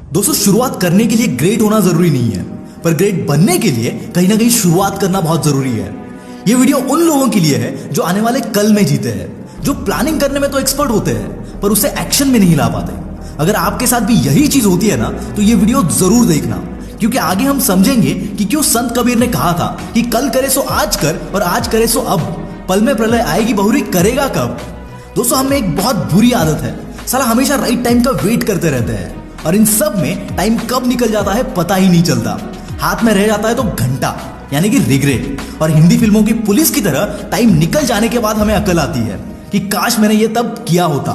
दोस्तों, शुरुआत करने के लिए ग्रेट होना जरूरी नहीं है, पर ग्रेट बनने के लिए कहीं ना कहीं शुरुआत करना बहुत जरूरी है। ये वीडियो उन लोगों के लिए है जो आने वाले कल में जीते हैं, जो प्लानिंग करने में तो एक्सपर्ट होते हैं पर उसे एक्शन में नहीं ला पाते। अगर आपके साथ भी यही चीज होती है ना, तो ये वीडियो जरूर देखना, क्योंकि आगे हम समझेंगे कि क्यों संत कबीर ने कहा था कि कल करे सो आज कर और आज करे सो अब, पल में प्रलय आएगी बहुरी करेगा कब। दोस्तों, हमें एक बहुत बुरी आदत है, साला हमेशा राइट टाइम का वेट करते रहते हैं और इन सब में टाइम कब निकल जाता है पता ही नहीं चलता। हाथ में रह जाता है तो घंटा, यानी कि रिग्रेट। और हिंदी फिल्मों की पुलिस की तरह टाइम निकल जाने के बाद हमें अकल आती है कि काश मैंने ये तब किया होता।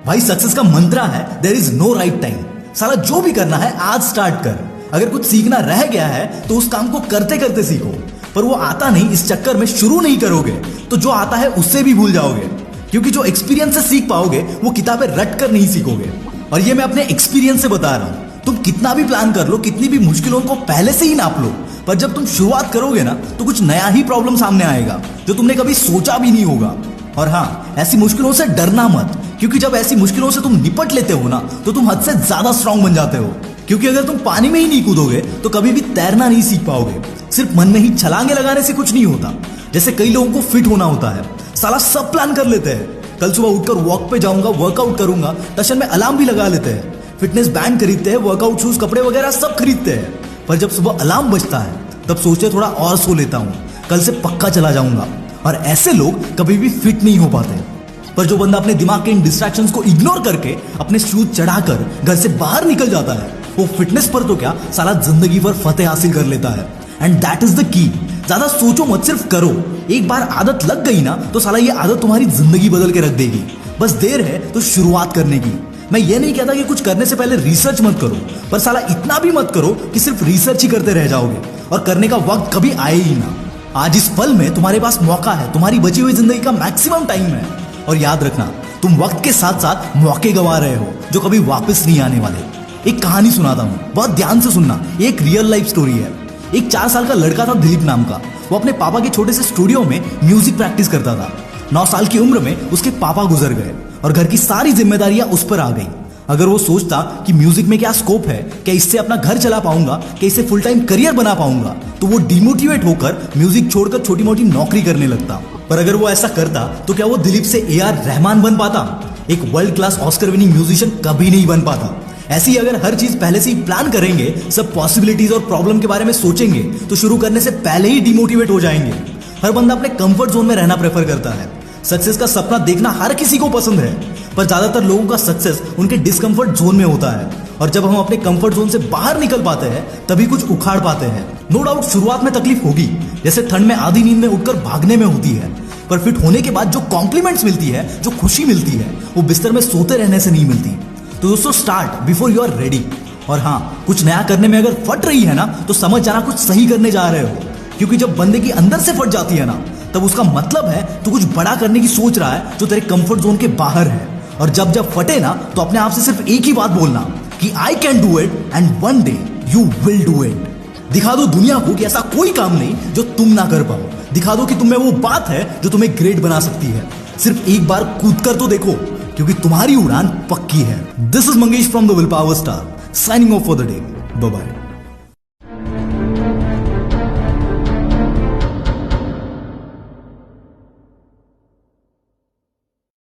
भाई, सक्सेस का मंत्रा है there is no right time. साला जो भी करना है आज स्टार्ट कर। अगर कुछ सीखना रह गया है तो उस काम को करते करते सीखो, पर वो आता नहीं इस चक्कर में शुरू नहीं करोगे तो जो आता है उससे भी भूल जाओगे, क्योंकि जो एक्सपीरियंस से सीख पाओगे वो किताबें रट कर नहीं सीखोगे। और ये मैं अपने एक्सपीरियंस से बता रहा हूं। तुम कितना भी प्लान कर लो, कितनी भी मुश्किलों को पहले से ही नाप लो, पर जब तुम शुरुआत करोगे ना तो कुछ नया ही प्रॉब्लम सामने आएगा जो तुमने कभी सोचा भी नहीं होगा। और हाँ, ऐसी मुश्किलों से डरना मत, क्योंकि जब ऐसी मुश्किलों से तुम निपट लेते हो ना तो तुम हद से ज्यादा स्ट्रांग बन जाते हो। क्योंकि अगर तुम पानी में ही नहीं कूदोगे तो कभी भी तैरना नहीं सीख पाओगे। सिर्फ मन में ही छलांगे लगाने से कुछ नहीं होता। जैसे कई लोगों को फिट होना होता है, साला सब प्लान कर लेते हैं, कल सुबह उठकर वॉक पे जाऊंगा, वर्कआउट करूंगा, टशन में अलार्म भी लगा लेते हैं, फिटनेस बैंड खरीदते हैं, वर्कआउट शूज, कपड़े वगैरह सब खरीदते हैं। पर जब सुबह अलार्म बजता है तब सोचते थोड़ा और सो लेता हूं, कल से पक्का चला जाऊंगा। और ऐसे लोग कभी भी फिट नहीं हो पाते। पर जो बंदा अपने दिमाग के इन डिस्ट्रैक्शंस को इग्नोर करके अपने शूज चढ़ाकर घर से बाहर निकल जाता है, वो फिटनेस पर तो क्या, साला जिंदगी पर फतेह हासिल कर लेता है। And that is the key. ज्यादा सोचो मत, सिर्फ करो। एक बार आदत लग गई ना तो साला ये आदत तुम्हारी जिंदगी बदल के रख देगी। बस देर है तो शुरुआत करने की। मैं ये नहीं कहता कि कुछ करने से पहले रिसर्च मत करो, पर साला इतना भी मत करो कि सिर्फ रिसर्च ही करते रह जाओगे और करने का वक्त कभी आए ही ना। आज इस पल में तुम्हारे पास मौका है, तुम्हारी बची हुई जिंदगी का मैक्सिमम टाइम है। और याद रखना, तुम वक्त के साथ साथ मौके गंवा रहे हो जो कभी वापस नहीं आने वाले। एक कहानी सुनाता हूँ, बहुत ध्यान से सुनना। ये एक रियल लाइफ स्टोरी है। एक 4 साल का लड़का था दिलीप नाम का। वो अपने पापा के छोटे से स्टूडियो में म्यूजिक प्रैक्टिस करता था। 9 साल की उम्र में उसके पापा गुजर गए और घर की सारी जिम्मेदारियां उस पर आ गई। अगर वो सोचता कि म्यूजिक में क्या स्कोप है, क्या इससे अपना घर चला पाऊंगा, क्या इससे फुल टाइम करियर बना पाऊंगा, तो वो डिमोटिवेट होकर म्यूजिक छोड़कर छोटी मोटी नौकरी करने लगता। पर अगर वो ऐसा करता तो क्या वो दिलीप से AR रहमान बन पाता? एक world class Oscar winning musician कभी नहीं बन पाता। ऐसे ही अगर हर चीज पहले से ही प्लान करेंगे, सब पॉसिबिलिटीज और प्रॉब्लम के बारे में सोचेंगे, तो शुरू करने से पहले ही डिमोटिवेट हो जाएंगे। हर बंदा अपने कंफर्ट जोन में रहना प्रेफर करता है। सक्सेस का सपना देखना हर किसी को पसंद है, पर ज्यादातर लोगों का सक्सेस उनके डिस्कंफर्ट जोन में होता है। और जब हम अपने कंफर्ट जोन से बाहर निकल पाते हैं तभी कुछ उखाड़ पाते हैं। नो डाउट शुरुआत में तकलीफ होगी, जैसे ठंड में आधी नींद में उठकर भागने में होती है, पर फिट होने के बाद जो कॉम्प्लीमेंट्स मिलती है, जो खुशी मिलती है, वो बिस्तर में सोते रहने से नहीं मिलती। तो दोस्तों, start before you are ready. और हाँ, कुछ नया करने में अगर फट रही है ना तो समझ जाना कुछ सही करने जा रहे हो, क्योंकि जब बंदे की अंदर से फट जाती है ना तब उसका मतलब है तो कुछ बड़ा करने की सोच रहा है जो तेरे कंफर्ट जोन के बाहर है। और जब फटे ना तो अपने आप से सिर्फ एक ही बात बोलना कि I can do it and one day you will do it. दिखा दो दुनिया को कि ऐसा कोई काम नहीं जो तुम ना कर पाओ। दिखा दो कि तुम में वो बात है जो तुम्हें ग्रेट बना सकती है। सिर्फ एक बार कूद कर तो देखो, क्योंकि तुम्हारी उड़ान पक्की है। This is Mangesh from the will power star, signing off for the day. Bye bye.